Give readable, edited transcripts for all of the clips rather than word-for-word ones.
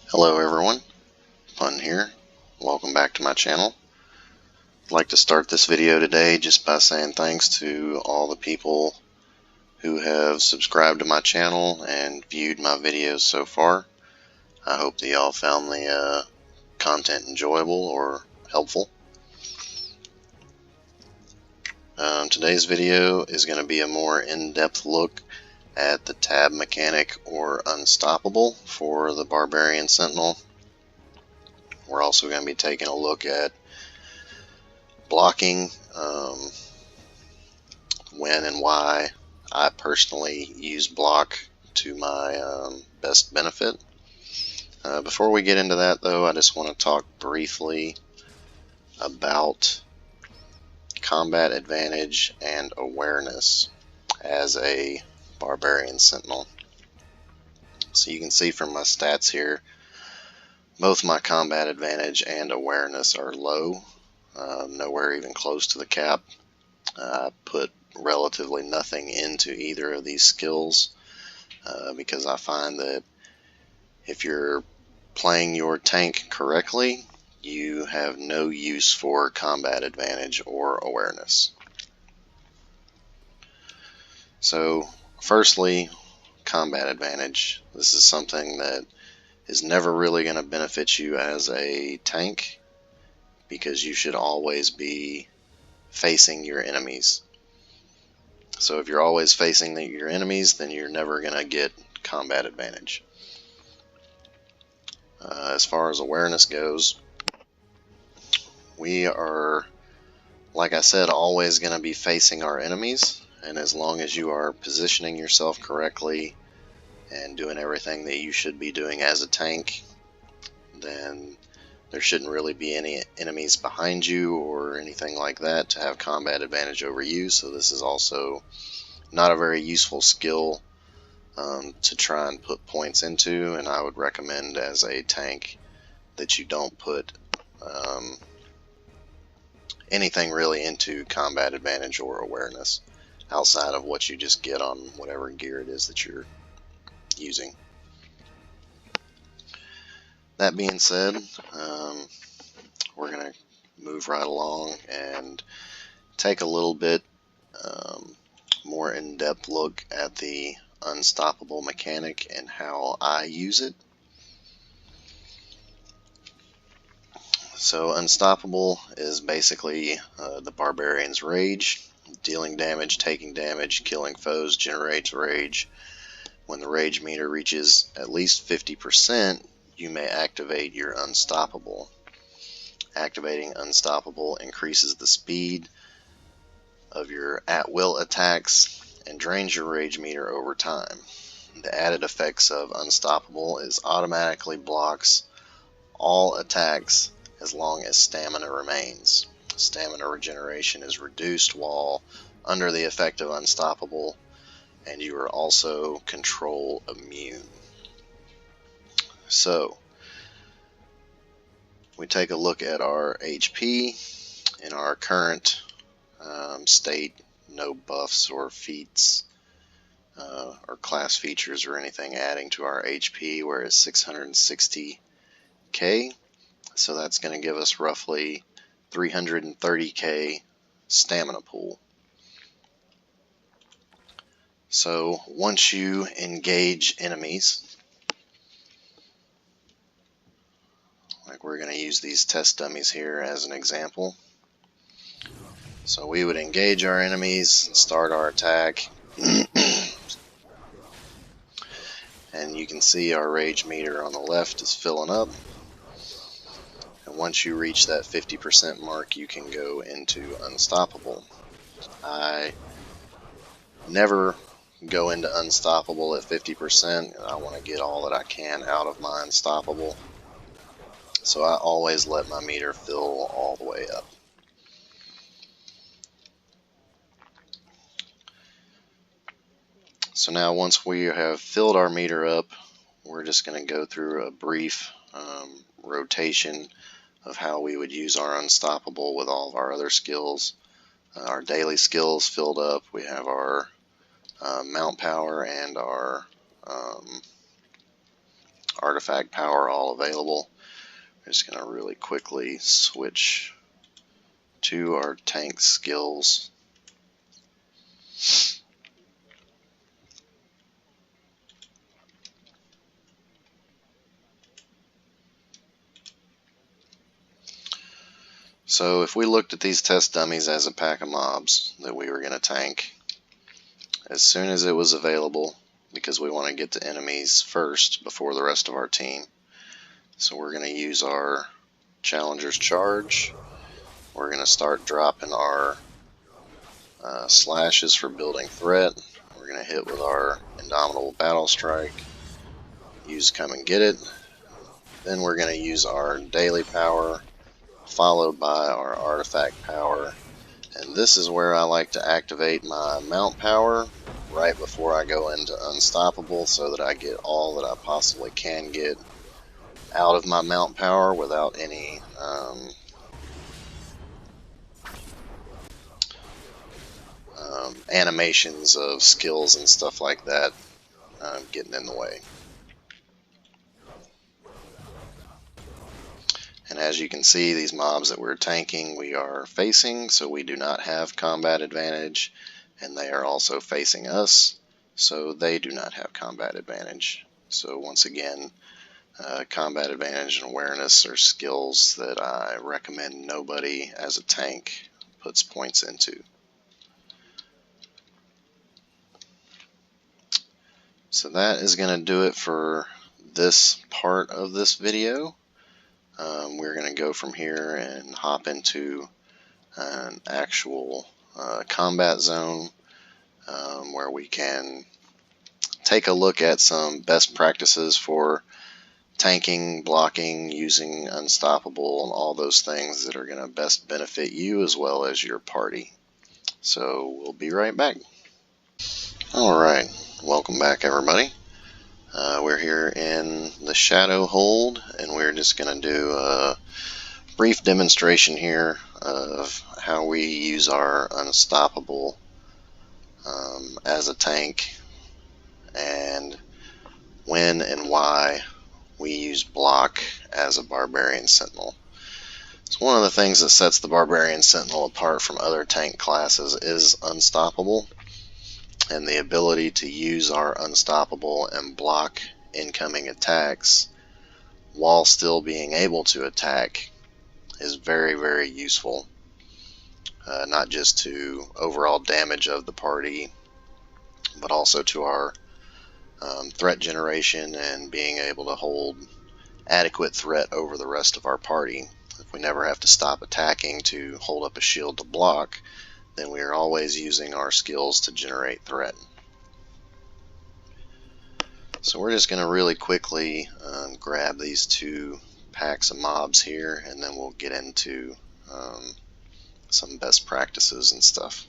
Hello everyone, Fun here. Welcome back to my channel. I'd like to start this video today just by saying thanks to all the people who have subscribed to my channel and viewed my videos so far. I hope that y'all found the content enjoyable or helpful. Today's video is going to be a more in-depth look at the tab mechanic or unstoppable for the Barbarian Sentinel. We're also going to be taking a look at blocking, when and why I personally use block to my best benefit. Before we get into that though, I just want to talk briefly about combat advantage and awareness as a Barbarian Sentinel. So you can see from my stats here, both my combat advantage and awareness are low, nowhere even close to the cap. I put relatively nothing into either of these skills because I find that if you're playing your tank correctly, you have no use for combat advantage or awareness. So firstly, combat advantage. This is something that is never really going to benefit you as a tank because you should always be facing your enemies. So if you're always facing your enemies, then you're never going to get combat advantage. As far as awareness goes, we are, like I said, always going to be facing our enemies, and as long as you are positioning yourself correctly and doing everything that you should be doing as a tank, then there shouldn't really be any enemies behind you or anything like that to have combat advantage over you. So this is also not a very useful skill to try and put points into, and I would recommend as a tank that you don't put anything really into combat advantage or awareness outside of what you just get on whatever gear it is that you're using. That being said, we're going to move right along and take a little bit more in-depth look at the unstoppable mechanic and how I use it. So unstoppable is basically the Barbarian's Rage. Dealing damage, taking damage, killing foes generates rage. When the rage meter reaches at least 50%, you may activate your unstoppable. Activating unstoppable increases the speed of your at-will attacks and drains your rage meter over time. The added effects of unstoppable is automatically blocks all attacks as long as stamina remains. Stamina regeneration is reduced while under the effect of unstoppable, and you are also control immune. So we take a look at our HP in our current state. No buffs or feats or class features or anything adding to our HP. We're at 660k, so that's going to give us roughly 330k stamina pool. So once you engage enemies, like we're going to use these test dummies here as an example. So we would engage our enemies, start our attack, and you can see our rage meter on the left is filling up. And once you reach that 50% mark, you can go into unstoppable. I never go into unstoppable at 50%. I want to get all that I can out of my unstoppable. So I always let my meter fill all the way up. So now once we have filled our meter up, we're just going to go through a brief rotation of how we would use our unstoppable with all of our other skills. Our daily skills filled up. We have our mount power and our artifact power all available. We're just going to really quickly switch to our tank skills. So if we looked at these test dummies as a pack of mobs that we were going to tank, as soon as it was available, because we want to get to enemies first before the rest of our team, so we're going to use our Challenger's Charge. We're going to start dropping our slashes for building threat. We're going to hit with our Indomitable Battle Strike, use Come and Get It. Then we're going to use our daily power, followed by our artifact power. And this is where I like to activate my mount power right before I go into Unstoppable, so that I get all that I possibly can get out of my mount power without any animations of skills and stuff like that getting in the way. And as you can see, these mobs that we're tanking, we are facing, so we do not have combat advantage, and they are also facing us, so they do not have combat advantage. So once again, combat advantage and awareness are skills that I recommend nobody as a tank puts points into. So that is going to do it for this part of this video. We're going to go from here and hop into an actual combat zone where we can take a look at some best practices for tanking, blocking, using Unstoppable, and all those things that are going to best benefit you as well as your party. So we'll be right back. Alright, welcome back everybody. We're here in the Shadow Hold, and we're just going to do a brief demonstration here of how we use our Unstoppable as a tank, and when and why we use block as a Barbarian Sentinel. It's one of the things that sets the Barbarian Sentinel apart from other tank classes is Unstoppable, and the ability to use our Unstoppable and block incoming attacks while still being able to attack is very, very useful. Not just to overall damage of the party, but also to our threat generation and being able to hold adequate threat over the rest of our party. If we never have to stop attacking to hold up a shield to block, then we are always using our skills to generate threat. So we're just going to really quickly grab these two packs of mobs here, and then we'll get into some best practices and stuff.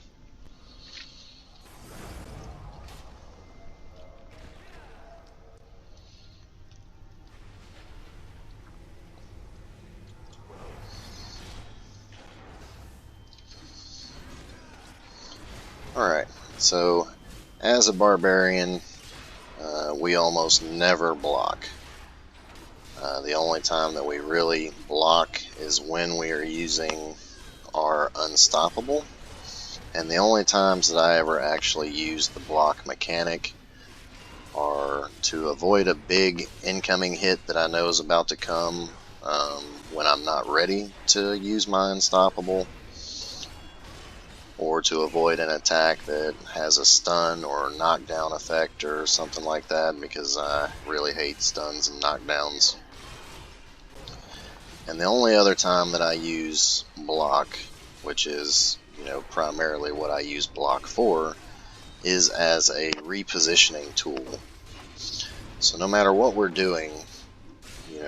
Alright, so as a barbarian, we almost never block. The only time that we really block is when we are using our Unstoppable, and the only times that I ever actually use the block mechanic are to avoid a big incoming hit that I know is about to come when I'm not ready to use my Unstoppable, or to avoid an attack that has a stun or knockdown effect or something like that, because I really hate stuns and knockdowns. And the only other time that I use block, which is, primarily what I use block for, is as a repositioning tool. So no matter what we're doing,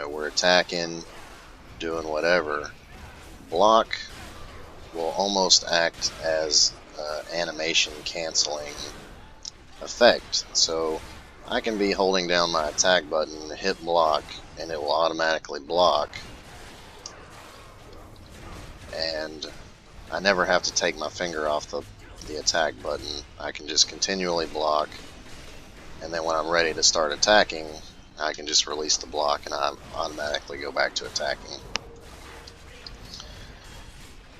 we're attacking, doing whatever, block will almost act as animation canceling effect. So I can be holding down my attack button, hit block, and it will automatically block, and I never have to take my finger off the attack button. I can just continually block, and then when I'm ready to start attacking, I can just release the block and I automatically go back to attacking.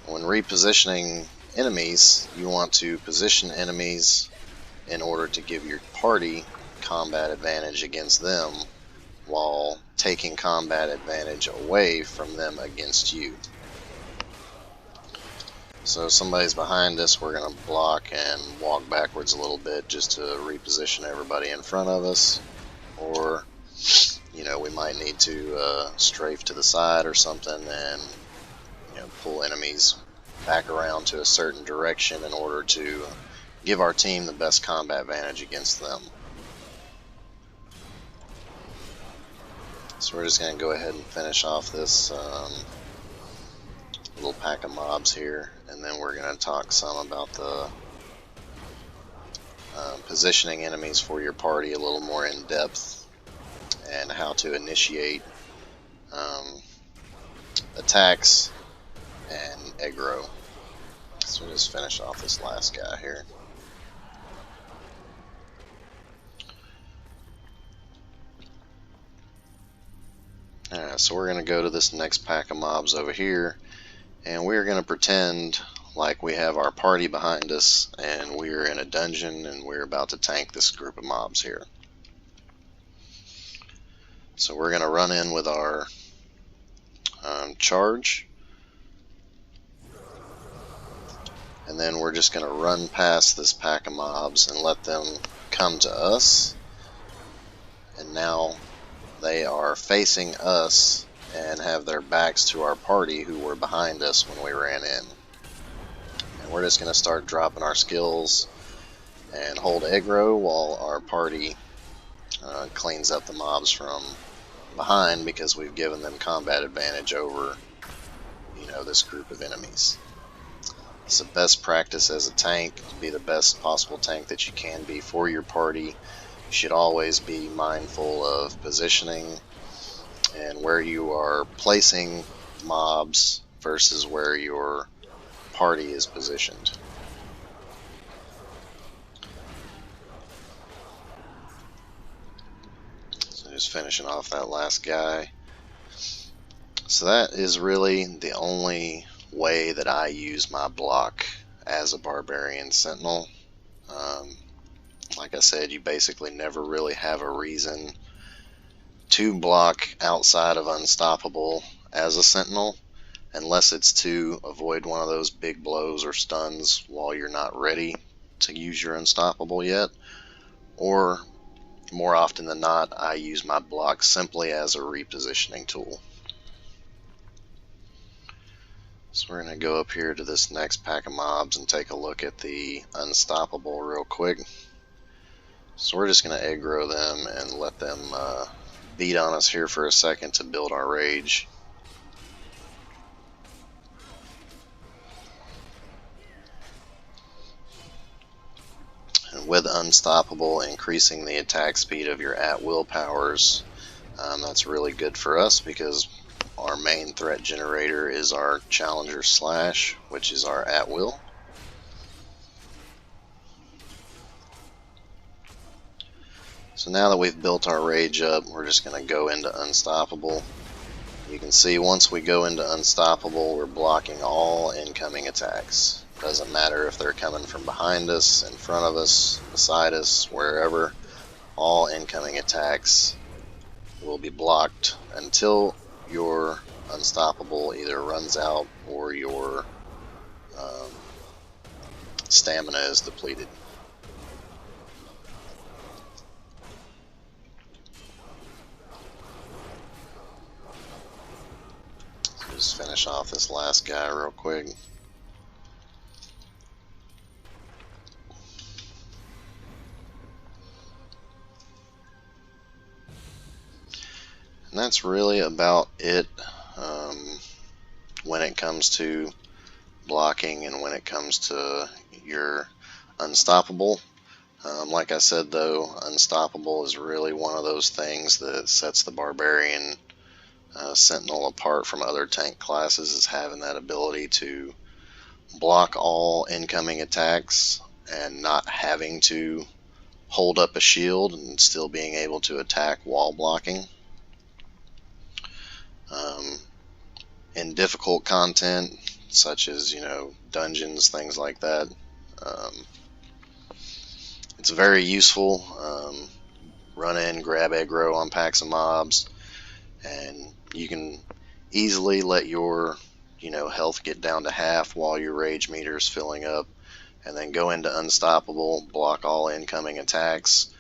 When repositioning enemies, you want to position enemies in order to give your party combat advantage against them while taking combat advantage away from them against you. So if somebody's behind us, we're going to block and walk backwards a little bit just to reposition everybody in front of us. Or, you know, we might need to strafe to the side or something and, you know, pull enemies back around to a certain direction in order to give our team the best combat advantage against them. So we're just going to go ahead and finish off this little pack of mobs here, and then we're going to talk some about the positioning enemies for your party a little more in depth, and how to initiate attacks and aggro. So we'll just finish off this last guy here. Alright, so we're going to go to this next pack of mobs over here, and we're going to pretend like we have our party behind us and we're in a dungeon and we're about to tank this group of mobs here. So we're going to run in with our charge, and then we're just going to run past this pack of mobs and let them come to us, and now they are facing us and have their backs to our party who were behind us when we ran in. And we're just going to start dropping our skills and hold aggro while our party cleans up the mobs from behind, because we've given them combat advantage over, you know, this group of enemies. It's the best practice as a tank to be the best possible tank that you can be for your party. You should always be mindful of positioning and where you are placing mobs versus where your party is positioned. So just finishing off that last guy. So that is really the only way that I use my block as a Barbarian Sentinel. Like I said, you basically never really have a reason to block outside of Unstoppable as a Sentinel, unless it's to avoid one of those big blows or stuns while you're not ready to use your Unstoppable yet. Or, more often than not, I use my block simply as a repositioning tool. So we're going to go up here to this next pack of mobs and take a look at the Unstoppable real quick. So we're just going to aggro them and let them beat on us here for a second to build our rage. And with Unstoppable increasing the attack speed of your at-will powers, that's really good for us, because our main threat generator is our Challenger Slash, which is our at-will. So now that we've built our rage up, we're just going to go into Unstoppable. You can see once we go into Unstoppable, we're blocking all incoming attacks. Doesn't matter if they're coming from behind us, in front of us, beside us, wherever. All incoming attacks will be blocked until your Unstoppable either runs out or your stamina is depleted. Just finish off this last guy real quick. And that's really about it when it comes to blocking and when it comes to your Unstoppable. Like I said though, Unstoppable is really one of those things that sets the Barbarian Sentinel apart from other tank classes, is having that ability to block all incoming attacks and not having to hold up a shield and still being able to attack while blocking. In difficult content, such as, dungeons, things like that, it's very useful. Run in, grab aggro on packs of mobs, and you can easily let your health get down to half while your rage meter is filling up, and then go into unstoppable, block all incoming attacks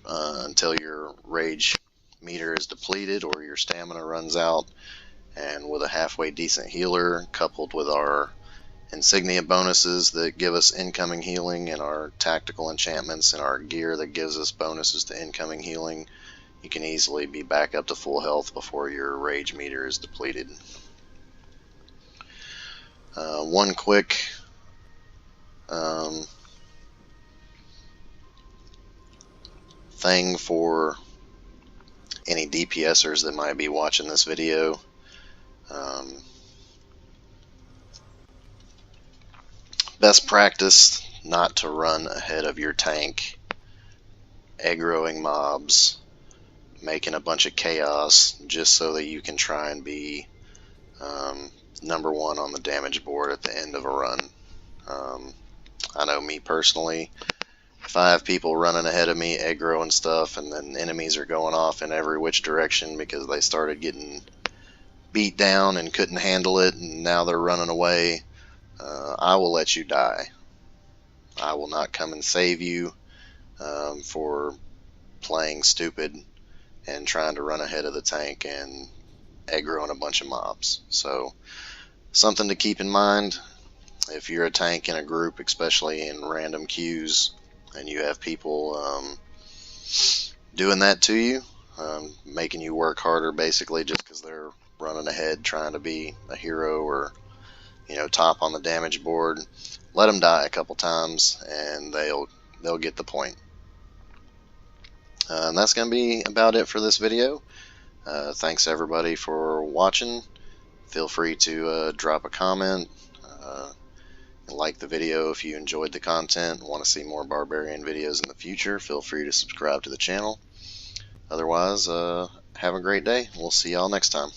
until your rage meter is depleted or your stamina runs out. And with a halfway decent healer coupled with our insignia bonuses that give us incoming healing, and our tactical enchantments and our gear that gives us bonuses to incoming healing, you can easily be back up to full health before your rage meter is depleted. One quick thing for any DPSers that might be watching this video. Best practice not to run ahead of your tank, aggroing mobs, making a bunch of chaos just so that you can try and be number one on the damage board at the end of a run. I know me personally, if I have people running ahead of me, aggro and stuff, and then enemies are going off in every which direction because they started getting beat down and couldn't handle it, and now they're running away, I will let you die. I will not come and save you for playing stupid and trying to run ahead of the tank and aggroing a bunch of mobs. So something to keep in mind if you're a tank in a group, especially in random queues, and you have people doing that to you, making you work harder basically just because they're running ahead trying to be a hero or top on the damage board. Let them die a couple times and they'll get the point. And that's going to be about it for this video. Thanks everybody for watching. Feel free to drop a comment, like the video if you enjoyed the content and want to see more Barbarian videos in the future. Feel free to subscribe to the channel. Otherwise, have a great day. We'll see y'all next time.